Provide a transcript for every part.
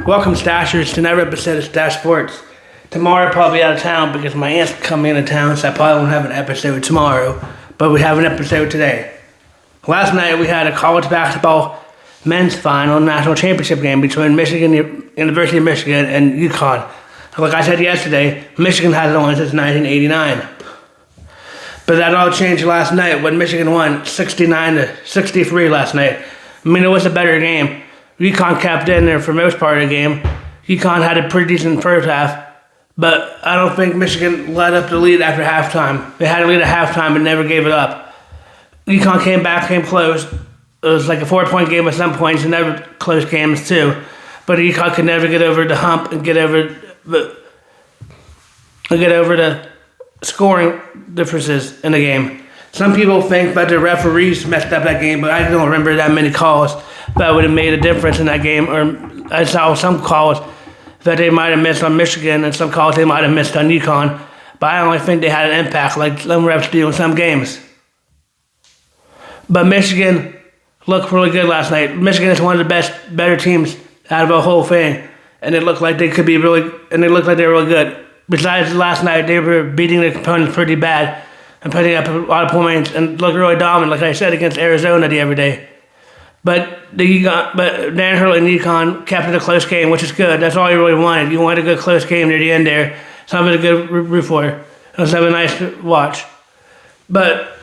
Welcome, Stashers, to another episode of Stache Sports. Tomorrow, I'll probably be out of town because my aunt's coming into town, so I probably won't have an episode tomorrow, but we have an episode today. Last night, we had a college basketball men's final national championship game between University of Michigan and UConn. Like I said yesterday, Michigan hasn't won since 1989. But that all changed last night when Michigan won 69-63 last night. I mean, it was a better game. UConn kept in there for most part of the game. UConn had a pretty decent first half, but I don't think Michigan let up the lead after halftime. They had a lead at halftime and never gave it up. UConn came back, came close. It was like a 4-point game at some points and never close games too. But UConn could never get over the hump and get over the scoring differences in the game. Some people think that the referees messed up that game, but I don't remember that many calls that would have made a difference in that game. Or I saw some calls that they might have missed on Michigan and some calls they might have missed on UConn, but I don't think they had an impact like some refs do in some games. But Michigan looked really good last night. Michigan is one of the better teams out of the whole thing, and it looked like they could be they were really good. Besides last night, they were beating their opponents pretty bad and putting up a lot of points and looked really dominant, like I said, against Arizona the other day. But Dan Hurley and UConn kept it a close game, which is good. That's all you really wanted. You wanted a good close game near the end there. Something to good root for. It was something nice to watch. But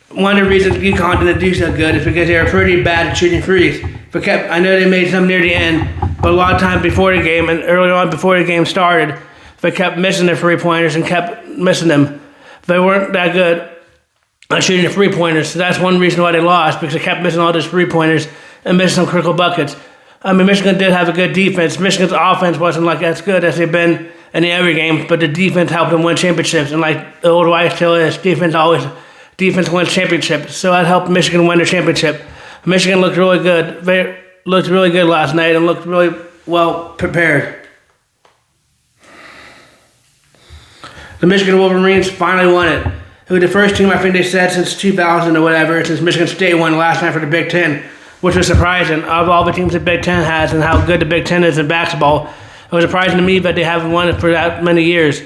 one of the reasons UConn didn't do so good is because they were pretty bad at shooting threes. I know they made some near the end, but a lot of times before the game and early on before the game started, they kept missing their three-pointers and kept missing them. They weren't that good at shooting the three-pointers, so that's one reason why they lost, because they kept missing all those three-pointers and missing some critical buckets. I mean, Michigan did have a good defense. Michigan's offense wasn't like as good as they've been in the other games, but the defense helped them win championships. And like the old wife still is, defense wins championships. So that helped Michigan win their championship. Michigan looked really good. They looked really good last night and looked really well prepared. The Michigan Wolverines finally won it. It was the first team, I think they said, since 2000 or whatever, since Michigan State won last night for the Big Ten, which was surprising. Of all the teams the Big Ten has and how good the Big Ten is in basketball, it was surprising to me that they haven't won it for that many years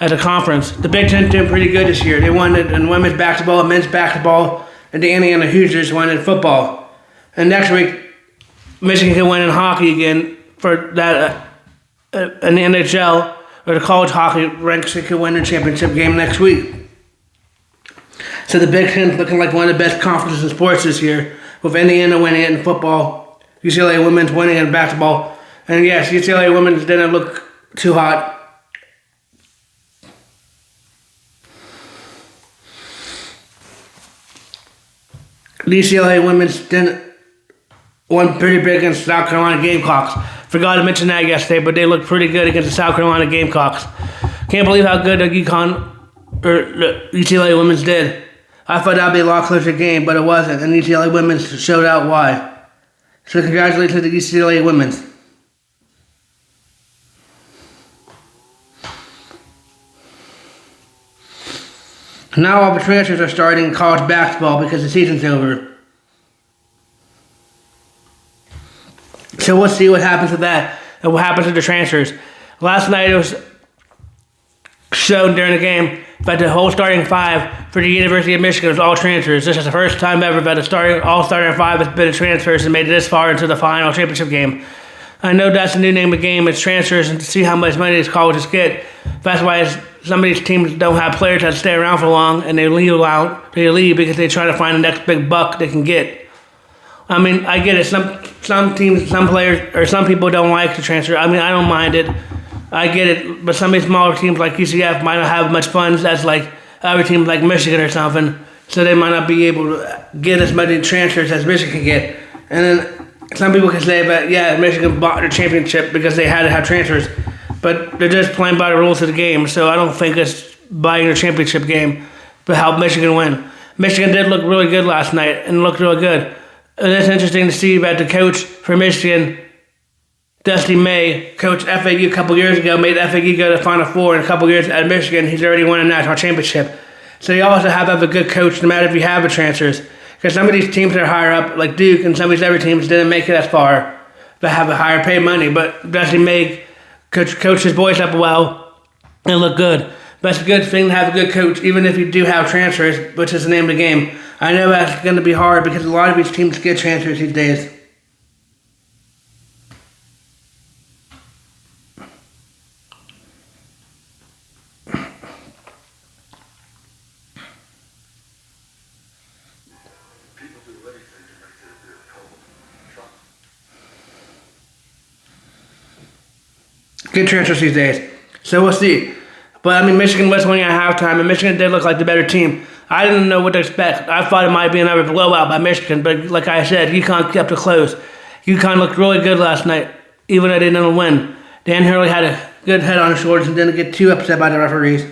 as a conference. The Big Ten's doing pretty good this year. They won it in women's basketball, men's basketball, and the Indiana Hoosiers won in football. And next week, Michigan can win in hockey again for that in the NHL. Or the college hockey ranks they could win their championship game next week. So the Big Ten's looking like one of the best conferences in sports this year, with Indiana winning it in football, UCLA women's winning it in basketball, and yes, UCLA women's didn't look too hot. The UCLA women's won pretty big against South Carolina Gamecocks. Forgot to mention that yesterday, but they looked pretty good against the South Carolina Gamecocks. Can't believe how good the UCLA women's did. I thought that would be a lot closer game, but it wasn't, and UCLA women's showed out why. So congratulations to the UCLA women's. Now all the transfers are starting in college basketball because the season's over. So we'll see what happens with that and what happens with the transfers. Last night it was shown during the game that the whole starting five for the University of Michigan was all transfers. This is the first time ever that all starting five has been transfers and made it this far into the final championship game. I know that's the new name of the game, it's transfers, and to see how much money these colleges get. That's why some of these teams don't have players that stay around for long and they leave because they try to find the next big buck they can get. I mean, I get it. Some teams, some players, or some people don't like to transfer. I mean, I don't mind it. I get it. But some of these smaller teams like UCF might not have much funds as like other teams like Michigan or something. So they might not be able to get as many transfers as Michigan can get. And then some people can say that, yeah, Michigan bought the championship because they had to have transfers. But they're just playing by the rules of the game. So I don't think it's buying the championship game to help Michigan win. Michigan did look really good last night and looked really good. And it's interesting to see that the coach for Michigan, Dusty May, coached FAU a couple years ago, made FAU go to the Final Four in a couple years at Michigan. He's already won a national championship. So you also have to have a good coach no matter if you have the transfers. Because some of these teams that are higher up, like Duke and some of these other teams, didn't make it as far. that have a higher pay money, but definitely make coach his boys up well and look good. But it's a good thing to have a good coach, even if you do have transfers, which is the name of the game. I know that's going to be hard because a lot of these teams get transfers these days. Good transfers these days. So we'll see. But I mean, Michigan was winning at halftime, and Michigan did look like the better team. I didn't know what to expect. I thought it might be another blowout by Michigan, but like I said, UConn kept it close. UConn looked really good last night, even though they didn't win. Dan Hurley had a good head on his shoulders and didn't get too upset by the referees.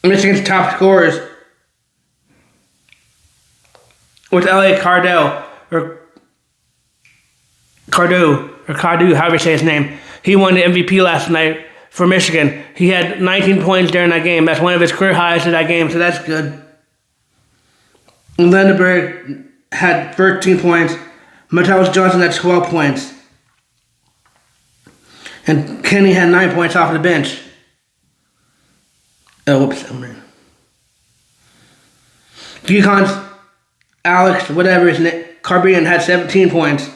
Michigan's top scorers was L.A. Cardew, however you say his name. He won the MVP last night for Michigan. He had 19 points during that game. That's one of his career highs in that game, so that's good. Lindenberg had 13 points. Metellus Johnson had 12 points. And Kenny had 9 points off the bench. Oh, whoops. UConn's Alex, whatever his name, Carbian had 17 points.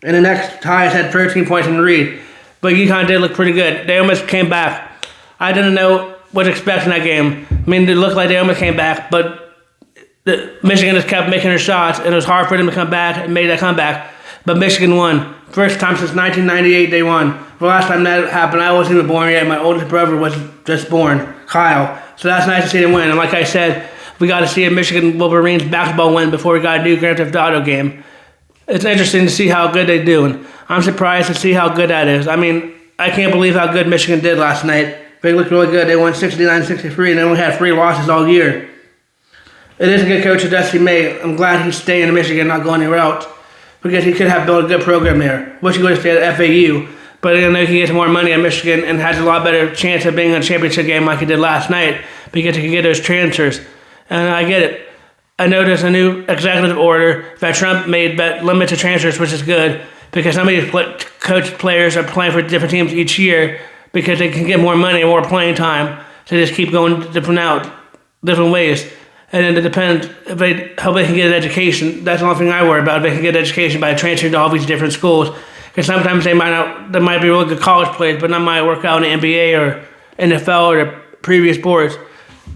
And the next highest had 13 points in Reed. But UConn did look pretty good. They almost came back. I didn't know what to expect in that game. I mean, it looked like they almost came back, but Michigan just kept making their shots, and it was hard for them to come back and made that comeback. But Michigan won. First time since 1998 they won. The last time that happened, I wasn't even born yet. My oldest brother was just born, Kyle. So that's nice to see them win. And like I said, we got to see a Michigan Wolverines basketball win before we got a new Grand Theft Auto game. It's interesting to see how good they do, and I'm surprised to see how good that is. I mean, I can't believe how good Michigan did last night. They looked really good. They won 69-63, and they only had 3 losses all year. It is a good coach, Dusty May. I'm glad he's staying in Michigan, not going anywhere else, because he could have built a good program there. Wish he would have stayed at FAU, but I know he gets more money at Michigan and has a lot better chance of being in a championship game like he did last night because he can get those transfers. And I get it. I know there's a new executive order that Trump made that limits the transfers, which is good because some of these coach players are playing for different teams each year because they can get more money and more playing time. So they just keep going different ways. And then it depends how they can get an education. That's the only thing I worry about. If they can get an education by transferring to all these different schools. Because sometimes they might be really good college players, but not might work out in the NBA or NFL or the previous sports.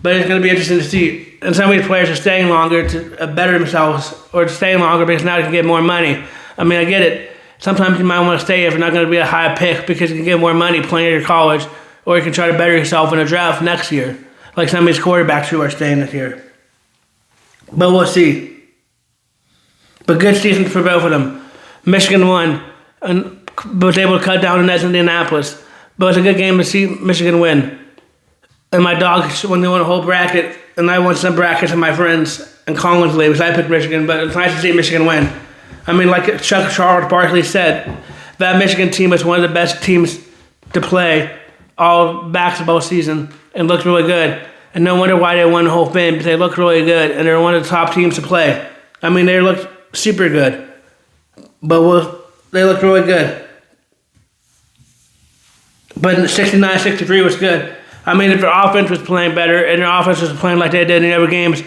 But it's going to be interesting to see. And some of these players are staying longer to better themselves or staying longer because now they can get more money. I mean, I get it. Sometimes you might want to stay if you're not going to be a high pick because you can get more money playing at your college, or you can try to better yourself in a draft next year, like some of these quarterbacks who are staying this year. But we'll see. But good season for both of them. Michigan won and was able to cut down the nets in Indianapolis. But it's a good game to see Michigan win. And my dog won the whole bracket, and I won some brackets with my friends in Collins League, because I picked Michigan, but it's nice to see Michigan win. I mean, like Charles Barkley said, that Michigan team was one of the best teams to play all basketball season and looked really good. And no wonder why they won the whole thing, but they looked really good, and they're one of the top teams to play. I mean, they looked super good, but they looked really good. But 69-63 was good. I mean, if their offense was playing better and their offense was playing like they did in other games,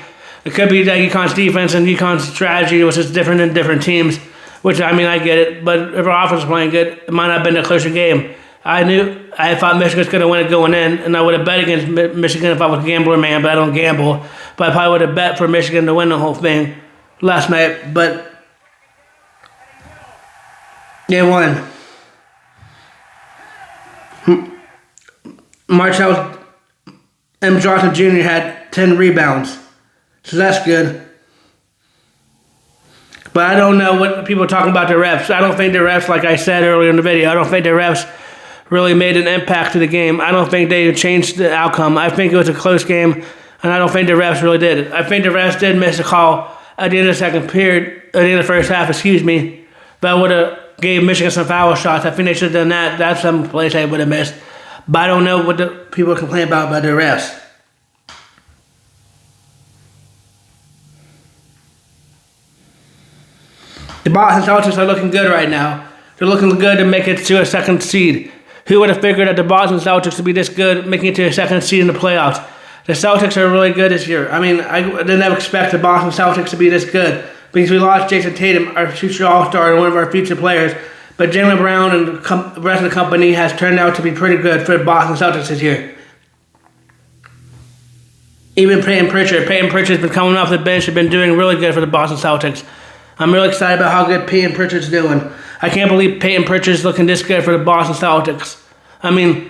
it could be that UConn's defense and UConn's strategy was just different in different teams, which, I mean, I get it. But if their offense was playing good, it might not have been a closer game. I thought Michigan was going to win it going in, and I would have bet against Michigan if I was a gambler man, but I don't gamble. But I probably would have bet for Michigan to win the whole thing last night, but they won. Martell M. Johnson Jr. had 10 rebounds, so that's good. But I don't know what people are talking about the refs. I don't think the refs, like I said earlier in the video, I don't think the refs really made an impact to the game. I don't think they changed the outcome. I think it was a close game, and I don't think the refs really did it. I think the refs did miss a call at the end of the second period, at the end of the first half, that would have gave Michigan some foul shots. I think they should have done that. That's some place they would have missed. But I don't know what the people complain about the refs. The Boston Celtics are looking good right now. They're looking good to make it to a second seed. Who would have figured that the Boston Celtics would be this good, making it to a second seed in the playoffs? The Celtics are really good this year. I mean, I didn't ever expect the Boston Celtics to be this good because we lost Jason Tatum, our future All-Star, and one of our future players. But Jaylen Brown and the rest of the company has turned out to be pretty good for the Boston Celtics this year. Even Peyton Pritchard's been coming off the bench and been doing really good for the Boston Celtics. I'm really excited about how good Peyton Pritchard's doing. I can't believe Peyton Pritchard's looking this good for the Boston Celtics. I mean,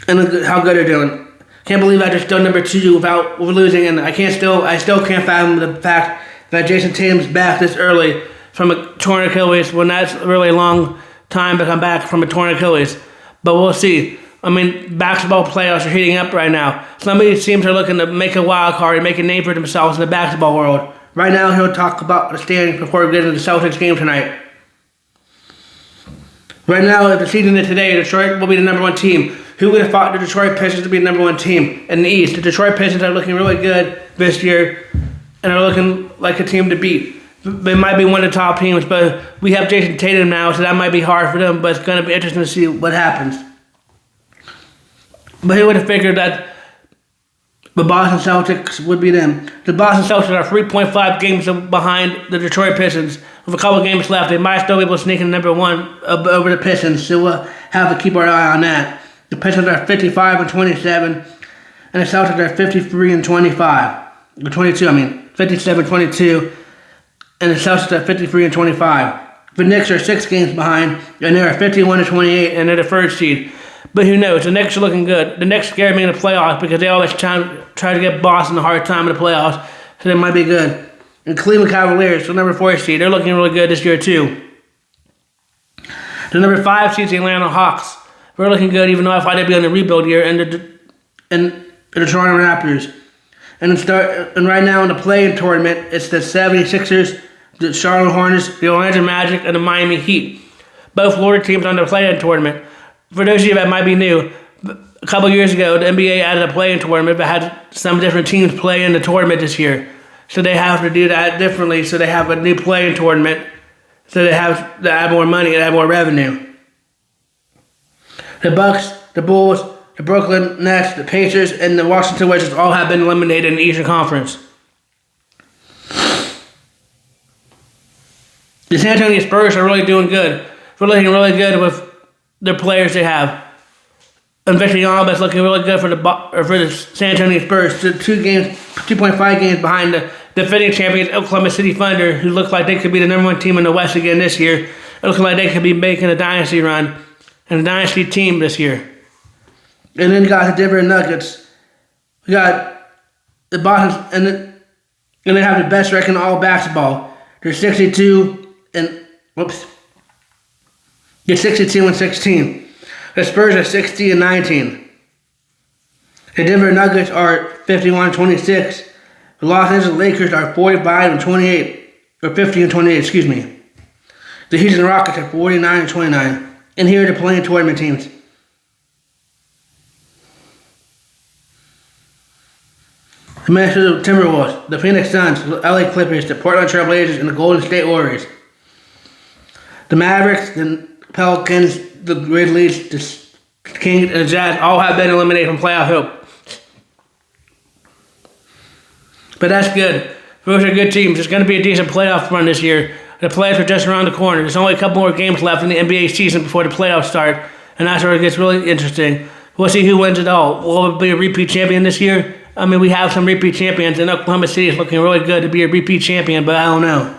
and how good they're doing. Can't believe that they're still number 2 without losing, and I still can't fathom the fact that Jason Tatum's back this early from a torn Achilles when that's really a long time to come back from a torn Achilles. But we'll see. I mean, basketball playoffs are heating up right now. Some of these teams are looking to make a wild card and make a name for themselves in the basketball world. Right now, he'll talk about the standings before we get into the Celtics game tonight. Right now, if the season is today, Detroit will be the number 1 team. Who would have thought the Detroit Pistons to be the number 1 team in the East? The Detroit Pistons are looking really good this year and are looking like a team to beat. They might be one of the top teams, but we have Jason Tatum now, so that might be hard for them, but it's going to be interesting to see what happens. But who would have figured that the Boston Celtics would be them? The Boston Celtics are 3.5 games behind the Detroit Pistons. With a couple games left, they might still be able to sneak in number 1 over the Pistons, so we'll have to keep our eye on that. The Pistons are 55-27, and the Celtics are 53-25. Or 22, 57-22, and the Celtics are 53-25. The Knicks are 6 games behind, and they're 51-28, and they're the 1st seed. But who knows? The Knicks are looking good. The Knicks scare me in the playoffs because they always try to get Boston a hard time in the playoffs, so they might be good. And Cleveland Cavaliers, the number 4 seed, they're looking really good this year too. The number 5 seed is the Atlanta Hawks. They're looking good, even though I thought they'd be on the rebuild year, and the Toronto Raptors. And right now in the play-in tournament, it's the 76ers, the Charlotte Hornets, the Orlando Magic, and the Miami Heat. Both Florida teams on the play-in tournament. For those of you that might be new, a couple years ago, the NBA added a play-in tournament that had some different teams play in the tournament this year. So they have to do that differently, so they have a new play-in tournament, so they have to add more money and add more revenue. The Bucks, the Bulls, the Brooklyn Nets, the Pacers, and the Washington Wizards all have been eliminated in the Eastern Conference. The San Antonio Spurs are really doing good. They're looking really good with the players they have. And Victor Yalom's looking really good for the San Antonio Spurs. 2.5 games behind the defending champions Oklahoma City Thunder, who look like they could be the number 1 team in the West again this year. It looks like they could be making a dynasty run and a dynasty team this year. And then you got the Denver Nuggets. We got the Boston, and they have the best record in all basketball. They're 62 and 16. The Spurs are 60-19. The Denver Nuggets are 51-26. The Los Angeles Lakers are 45-28, or 50-28. Excuse me. The Houston Rockets are 49-29. And here are the play-in tournament teams. The Minnesota Timberwolves, the Phoenix Suns, the LA Clippers, the Portland Trail Blazers, and the Golden State Warriors. The Mavericks, the Pelicans, the Grizzlies, the Kings, and the Jazz all have been eliminated from playoff hope. But that's good. Those are good teams. It's going to be a decent playoff run this year. The playoffs are just around the corner. There's only a couple more games left in the NBA season before the playoffs start, and that's where it gets really interesting. We'll see who wins it all. Will it be a repeat champion this year? I mean, we have some repeat champions, and Oklahoma City is looking really good to be a repeat champion, but I don't know.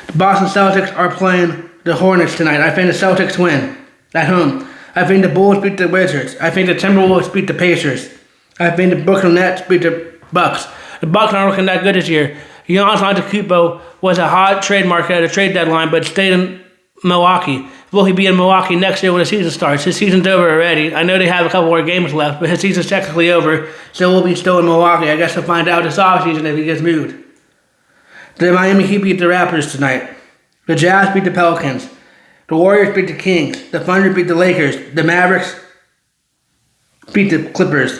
The Boston Celtics are playing the Hornets tonight. I think the Celtics win at home. I think the Bulls beat the Wizards. I think the Timberwolves beat the Pacers. I think the Brooklyn Nets beat the Bucks. The Bucks aren't looking that good this year. Giannis Antetokounmpo was a hot trade market at a trade deadline, but stayed in Milwaukee. Will he be in Milwaukee next year when the season starts? His season's over already. I know they have a couple more games left, but his season's technically over, so we'll be still in Milwaukee. I guess we'll find out this offseason if he gets moved. The Miami Heat beat the Raptors tonight. The Jazz beat the Pelicans. The Warriors beat the Kings. The Thunder beat the Lakers. The Mavericks beat the Clippers.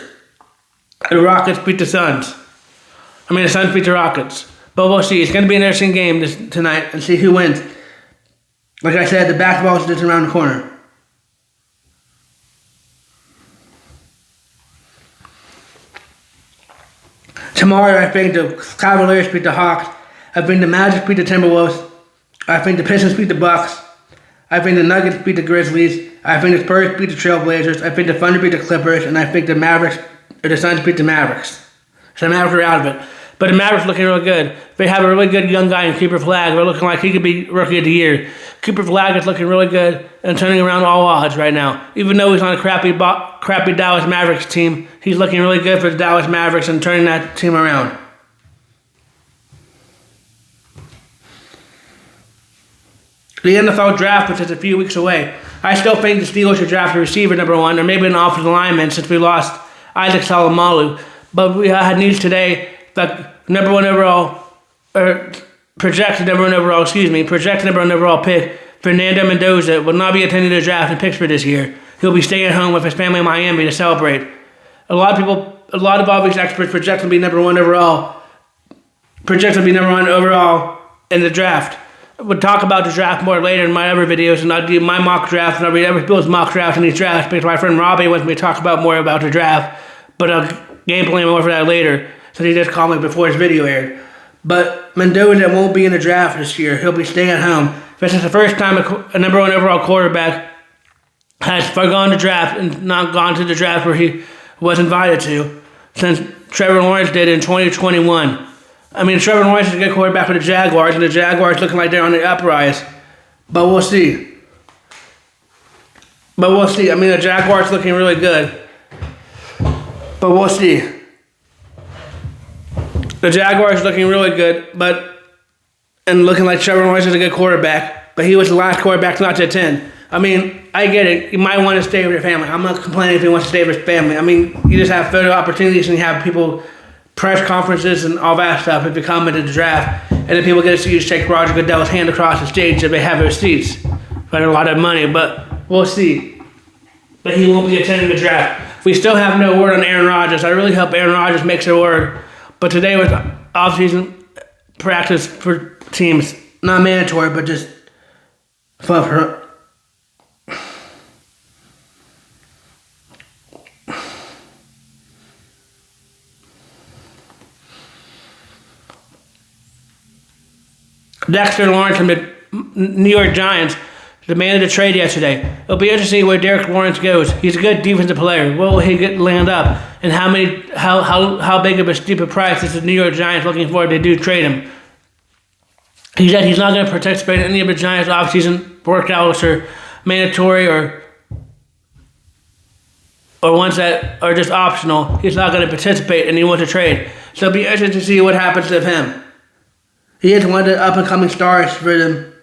The Rockets beat the Suns. The Suns beat the Rockets. But we'll see. It's going to be an interesting game tonight and see who wins. Like I said, the basketball is just around the corner. Tomorrow, I think the Cavaliers beat the Hawks. I think the Magic beat the Timberwolves. I think the Pistons beat the Bucks. I think the Nuggets beat the Grizzlies. I think the Spurs beat the Trailblazers. I think the Thunder beat the Clippers. And I think the Suns beat the Mavericks. So the Mavericks are out of it. But the Mavericks looking real good. They have a really good young guy in Cooper Flagg. They're looking like he could be Rookie of the Year. Cooper Flagg is looking really good and turning around all odds right now. Even though he's on a crappy Dallas Mavericks team, he's looking really good for the Dallas Mavericks and turning that team around. The NFL draft, which is a few weeks away. I still think the Steelers should draft a receiver number 1 or maybe an offensive lineman since we lost Isaac Salamalu. But we had news today that projected number one overall pick, Fernando Mendoza, will not be attending the draft in Pittsburgh this year. He'll be staying at home with his family in Miami to celebrate. A lot of obvious experts project him to be number one overall in the draft. We'll talk about the draft more later in my other videos, and I'll do my mock draft, and I'll read every people's mock draft in these drafts because my friend Robbie wants me to talk about more about the draft, but I'll game plan more for that later, so he just called me before his video aired. But Mendoza won't be in the draft this year. He'll be staying at home. This is the first time a number one overall quarterback has forgone the draft and not gone to the draft where he was invited to since Trevor Lawrence did in 2021. I mean, Trevor Lawrence is a good quarterback for the Jaguars, and the Jaguars looking like they're on the uprise. But we'll see. I mean, the Jaguars looking really good. But we'll see. The Jaguars looking really good, and looking like Trevor Lawrence is a good quarterback, but he was the last quarterback not to attend. I mean, I get it. You might want to stay with your family. I'm not complaining if he wants to stay with his family. I mean, you just have photo opportunities and you have people, press conferences and all that stuff if you come into the draft, and then people get to see you shake Roger Goodell's hand across the stage if they have their seats for a lot of money, but we'll see. But he won't be attending the draft. We still have no word on Aaron Rodgers. I really hope Aaron Rodgers makes a word. But today was off-season practice for teams. Not mandatory, but just fun for her. Dexter Lawrence from the New York Giants demanded a trade yesterday. It'll be interesting where Derek Lawrence goes. He's a good defensive player. Where will he land up? And how big of a stupid price is the New York Giants looking for if they do trade him? He said he's not going to participate in any of the Giants' offseason workouts or mandatory or ones that are just optional. He's not going to participate and he wants to trade. So it'll be interesting to see what happens to him. He is one of the up-and-coming stars for them.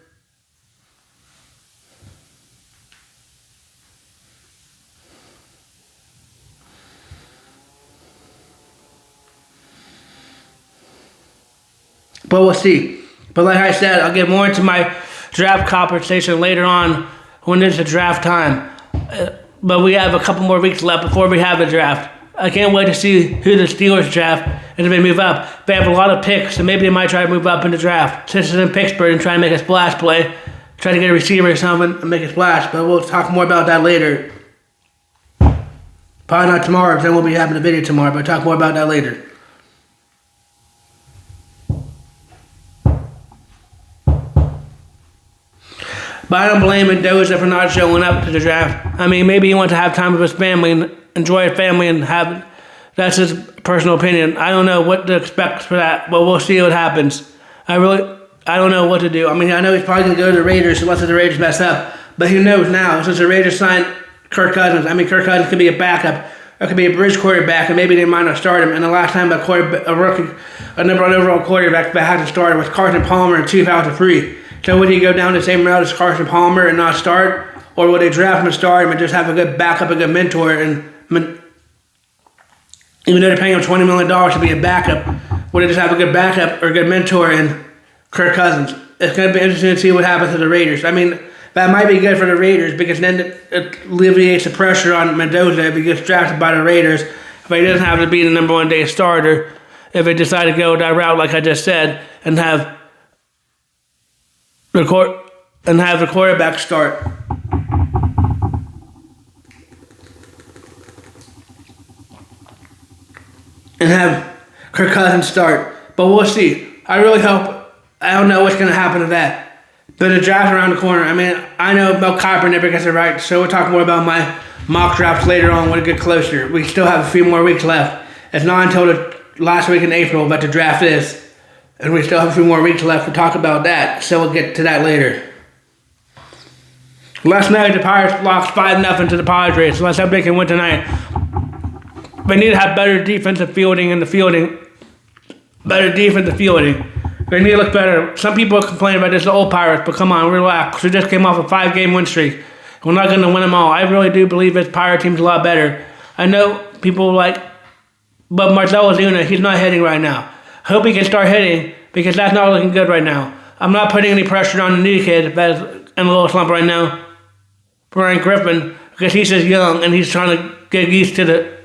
But we'll see. But like I said, I'll get more into my draft conversation later on when it's the draft time. But we have a couple more weeks left before we have the draft. I can't wait to see who the Steelers draft and if they move up. They have a lot of picks, so maybe they might try to move up in the draft. Since it's in Pittsburgh and try to make a splash play, try to get a receiver or something and make a splash. But we'll talk more about that later. Probably not tomorrow, because then we'll be having a video tomorrow, but talk more about that later. But I don't blame Mendoza for not showing up to the draft. I mean, maybe he wants to have time with his family and enjoy his family and that's his personal opinion. I don't know what to expect for that, but we'll see what happens. I don't know what to do. I mean, I know he's probably going to go to the Raiders unless the Raiders mess up, but who knows now? Since the Raiders signed Kirk Cousins, I mean, Kirk Cousins could be a backup or could be a bridge quarterback, and maybe they might not start him. And the last time a number one overall quarterback that had to start was Carson Palmer in 2003. So would he go down the same route as Carson Palmer and not start? Or would they draft him and start him and just have a good backup, a good mentor? And even though they're paying him $20 million to be a backup, would they just have a good backup or a good mentor in Kirk Cousins? It's going to be interesting to see what happens to the Raiders. I mean, that might be good for the Raiders because then it alleviates the pressure on Mendoza if he gets drafted by the Raiders. But he doesn't have to be the number one day starter. if they decide to go that route, like I just said, and have the quarterback start. And have Kirk Cousins start. But we'll see. I really hope. I don't know what's going to happen to that. But the draft around the corner. I mean, I know Mel Kiper never gets it right, so we'll talk more about my mock drafts later on when we get closer. We still have a few more weeks left. It's not until the last week in April that the draft is. And we still have a few more weeks left to talk about that, so we'll get to that later. Last night, the Pirates lost 5-0 to the Padres. Let's hope they can win tonight. They need to have better defensive fielding in the fielding. Better defensive fielding. They need to look better. Some people complain about this, the old Pirates, but come on, relax. We just came off a 5-game win streak. We're not going to win them all. I really do believe this Pirate team's a lot better. I know people but Marcell Ozuna, he's not hitting right now. I hope he can start hitting because that's not looking good right now. I'm not putting any pressure on the new kid that's in a little slump right now. Brian Griffin, because he's just young and he's trying to get used to the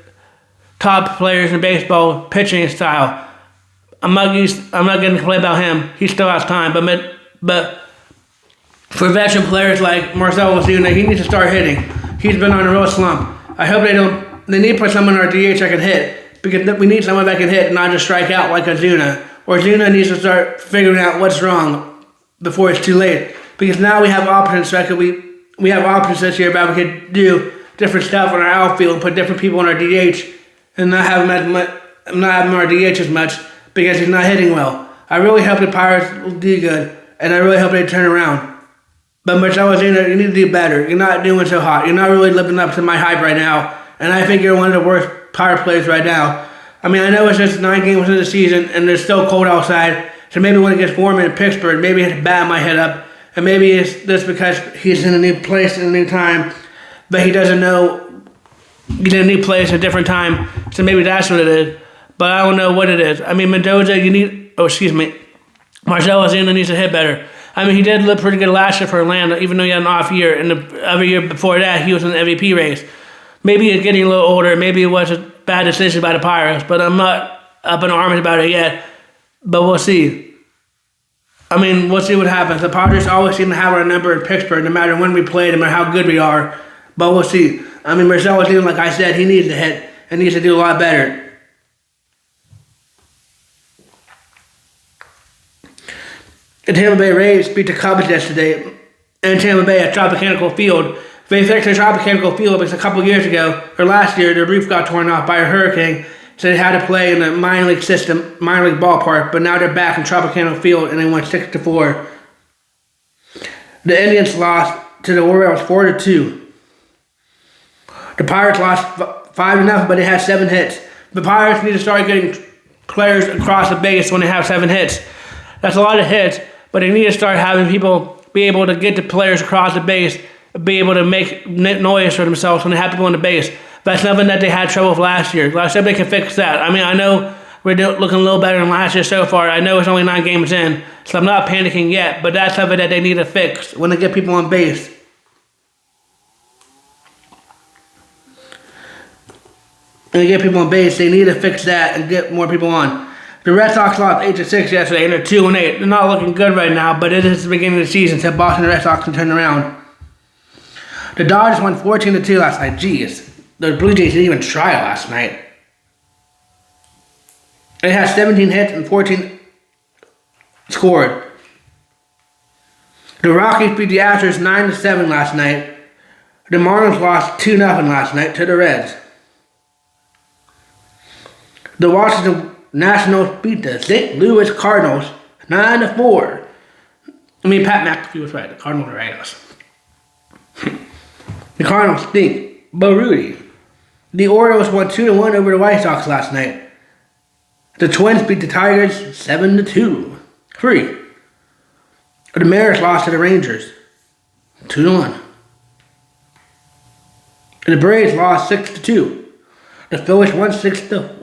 top players in baseball pitching style. I'm not going to complain about him. He still has time, but for veteran players like Marcell Ozuna, he needs to start hitting. He's been on a real slump. I hope they need to put someone in our DH that can hit because we need someone that can hit and not just strike out like Ozuna. Or Ozuna needs to start figuring out what's wrong before it's too late. Because now we have options, so we have options this year, but we could do different stuff on our outfield and put different people on our DH and not have him our DH as much because he's not hitting well. I really hope the Pirates will do good, and I really hope they turn around. But Marcell Ozuna, you need to do better. You're not doing so hot. You're not really living up to my hype right now, and I think you're one of the worst Pirate players right now. I mean, I know it's just 9 games into the season, and it's still cold outside, so maybe when it gets warmer in Pittsburgh, maybe his bat might hit up, and maybe it's just because he's in a new place in a new time, but he doesn't know he's in a new place at a different time, so maybe that's what it is. But I don't know what it is. I mean, Mendoza, Marcell Ozuna needs to hit better. I mean, he did look pretty good last year for Atlanta, even though he had an off year, and the other year before that, he was in the MVP race. Maybe he's getting a little older, maybe it was a bad decision by the Pirates, but I'm not up in arms about it yet, but we'll see. I mean, we'll see what happens. The Padres always seem to have our number in Pittsburgh, no matter when we play, no matter how good we are. But we'll see. I mean, Marcell Ozuna, like I said, he needs to hit and needs to do a lot better. The Tampa Bay Rays beat the Cubs yesterday in Tampa Bay at Tropicana Field. They fixed the Tropicana Field because a couple years ago, or last year, the roof got torn off by a hurricane, so they had to play in the minor league ballpark, but now they're back in Tropicana Field and they won 6-4. The Indians lost to the Orioles 4-2. The Pirates lost 5-0, but they had 7 hits. The Pirates need to start getting players across the base when they have 7 hits. That's a lot of hits, but they need to start having people be able to get the players across the base, be able to make noise for themselves when they have people on the base. That's something that they had trouble with last year. I said they can fix that. I mean, I know we're looking a little better than last year so far. I know it's only 9 games in, so I'm not panicking yet, but that's something that they need to fix when they get people on base. When they get people on base, they need to fix that and get more people on. The Red Sox lost 8-6 yesterday, and they're 2-8. They're not looking good right now, but it is the beginning of the season, so Boston Red Sox can turn around. The Dodgers won 14-2 last night. Jeez, the Blue Jays didn't even try last night. They had 17 hits and 14 scored. The Rockies beat the Astros 9-7 last night. The Marlins lost 2-0 last night to the Reds. The Washington Nationals beat the St. Louis Cardinals 9-4. Pat McAfee was right. The Cardinals are right. The Cardinals stink. But Rudy. The Orioles won 2-1 over the White Sox last night. The Twins beat the Tigers 7-2. 3. The Mariners lost to the Rangers 2-1. And the Braves lost 6-2. The Phillies won 6-4.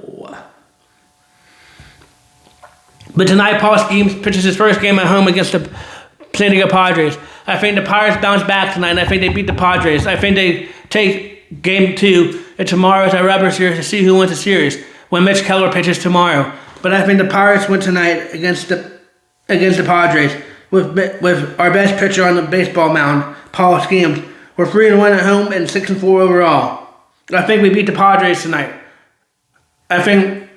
But tonight, Paul Skeens pitches his first game at home against the San Diego Padres. I think the Pirates bounce back tonight, and I think they beat the Padres. I think they take Game 2 and tomorrow's our rubber series to see who wins the series when Mitch Keller pitches tomorrow. But I think the Pirates win tonight against the Padres with our best pitcher on the baseball mound, Paul Skeens. We're 3-1 at home and 6-4 overall. I think we beat the Padres tonight. I think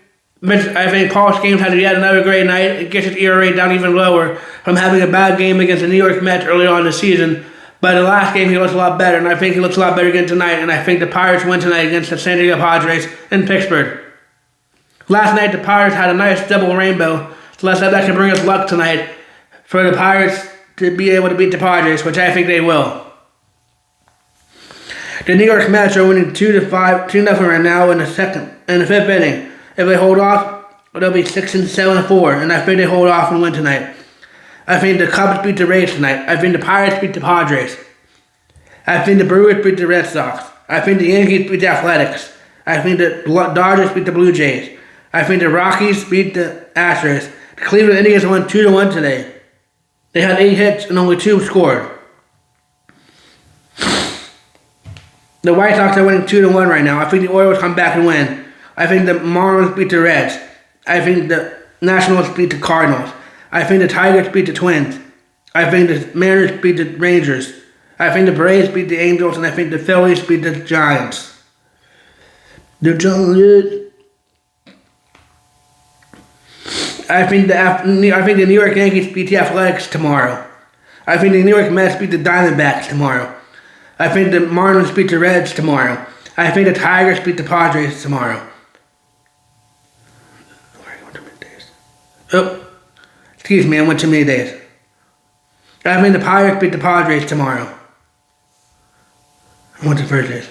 Paul Skeens had yet another great night. It gets his ERA down even lower from having a bad game against the New York Mets early on in the season. But the last game he looks a lot better, and I think he looks a lot better again tonight. And I think the Pirates win tonight against the San Diego Padres in Pittsburgh. Last night the Pirates had a nice double rainbow, so let's hope that can bring us luck tonight for the Pirates to be able to beat the Padres, which I think they will. The New York Mets are winning 2-0 right now in the fifth inning. If they hold off, they'll be 6-7-4, and I think they hold off and win tonight. I think the Cubs beat the Rays tonight. I think the Pirates beat the Padres. I think the Brewers beat the Red Sox. I think the Yankees beat the Athletics. I think the Dodgers beat the Blue Jays. I think the Rockies beat the Astros. The Cleveland Indians won 2-1 today. They had 8 hits and only 2 scored. The White Sox are winning 2-1 right now. I think the Orioles come back and win. I think the Marlins beat the Reds. I think the Nationals beat the Cardinals. I think the Tigers beat the Twins. I think the Mariners beat the Rangers. I think the Braves beat the Angels, and I think the Phillies beat the Giants. The Giants. I think the New York Yankees beat the Athletics tomorrow. I think the New York Mets beat the Diamondbacks tomorrow. I think the Marlins beat the Reds tomorrow. I think the Tigers beat the Padres tomorrow. Oh, excuse me, I went too many days. I think the Pirates beat the Padres tomorrow. I went to Thursdays.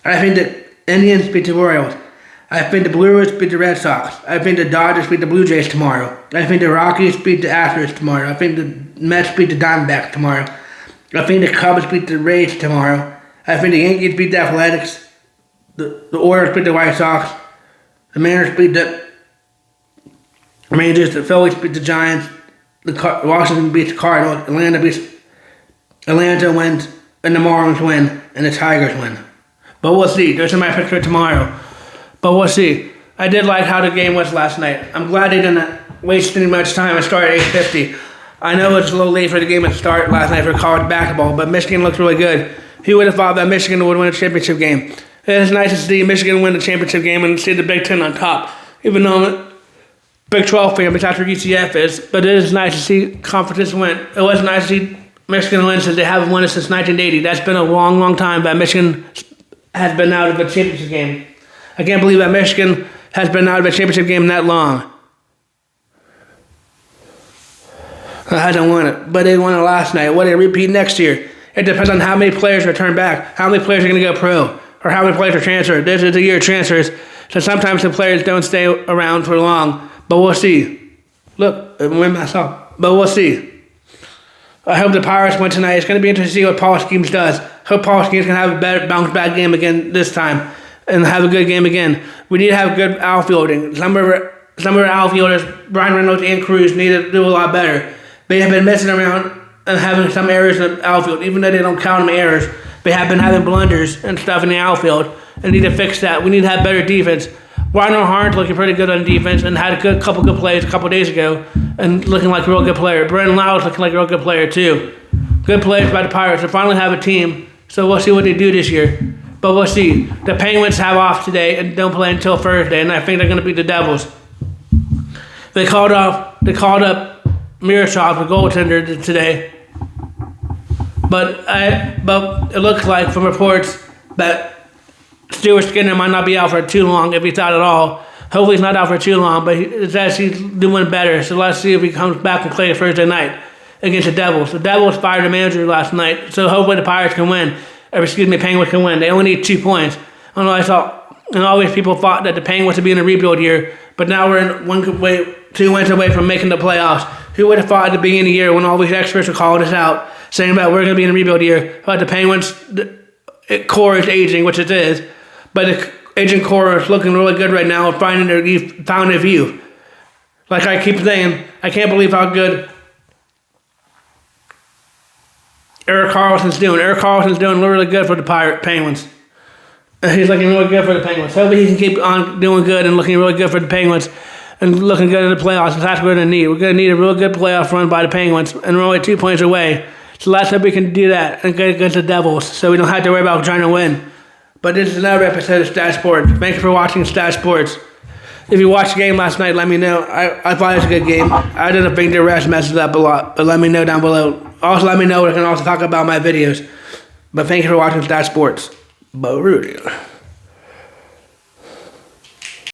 I think the Indians beat the Royals. I think the Brewers beat the Red Sox. I think the Dodgers beat the Blue Jays tomorrow. I think the Rockies beat the Astros tomorrow. I think the Mets beat the Diamondbacks tomorrow. I think the Cubs beat the Rays tomorrow. I think the Yankees beat the Athletics. The Orioles beat the White Sox. The Mariners beat the Rangers. The Phillies beat the Giants. Washington beats the Cardinals. Atlanta wins, and the Marlins win, and the Tigers win. But we'll see. Those are my picks for tomorrow. But we'll see. I did like how the game was last night. I'm glad they didn't waste any much time. It started at 8:50. I know it's a little late for the game to start last night for college basketball, but Michigan looks really good. Who would have thought that Michigan would win a championship game? It is nice to see Michigan win the championship game and see the Big Ten on top, even though I'm a Big 12 fan, which that's where UCF is. But it is nice to see conferences win. It was nice to see Michigan win since they haven't won it since 1980. That's been a long, long time that Michigan has been out of a championship game. I can't believe that Michigan has been out of a championship game that long. I hasn't won it, but they won it last night. Will they repeat next year? It depends on how many players return back, how many players are going to go pro, or how many players are transferred. This is the year of transfers, so sometimes the players don't stay around for long, but we'll see. Look, I went myself, but we'll see. I hope the Pirates win tonight. It's going to be interesting to see what Paul Skeens does. I hope Paul Skeens can have a better bounce back game again this time and have a good game again. We need to have good outfielding. Some of our outfielders, Brian Reynolds and Cruz, need to do a lot better. They have been messing around and having some errors in the outfield. Even though they don't count them errors, they have been having blunders and stuff in the outfield and need to fix that. We need to have better defense. Ryan Harn's looking pretty good on defense and had a couple good plays a couple days ago and looking like a real good player. Brandon Lau's looking like a real good player too. Good plays by the Pirates. They finally have a team, so we'll see what they do this year. But we'll see. The Penguins have off today and don't play until Thursday, and I think they're going to beat the Devils. They called up Miroshov, the goaltender, today. But it looks like from reports that Stuart Skinner might not be out for too long, if he's out at all. Hopefully he's not out for too long, but it says he's doing better. So let's see if he comes back and plays Thursday night against the Devils. The Devils fired the manager last night, so hopefully the Pirates can win. Penguins can win. They only need 2 points. I know always people thought that the Penguins would be in a rebuild year, but now we're 2 wins away from making the playoffs. Who would have thought at the beginning of the year when all these experts were calling us out, saying about we're going to be in a rebuild year, about the Penguins' core is aging, which it is, but the aging core is looking really good right now and found their view. Like I keep saying, I can't believe how good Erik Karlsson's doing. Erik Karlsson's doing really good for the Penguins. He's looking really good for the Penguins. Hopefully he can keep on doing good and looking really good for the Penguins. and looking good in the playoffs. That's what we're going to need. We're going to need a real good playoff run by the Penguins, and we're only 2 points away. So let's hope we can do that and get against the Devils so we don't have to worry about trying to win. But this is another episode of Stache Sports. Thank you for watching Stache Sports. If you watched the game last night, let me know. I thought it was a good game. I didn't think the refs messed it up a lot, but let me know down below. Also, let me know. I can also talk about my videos. But thank you for watching Stache Sports. Bo Rudy.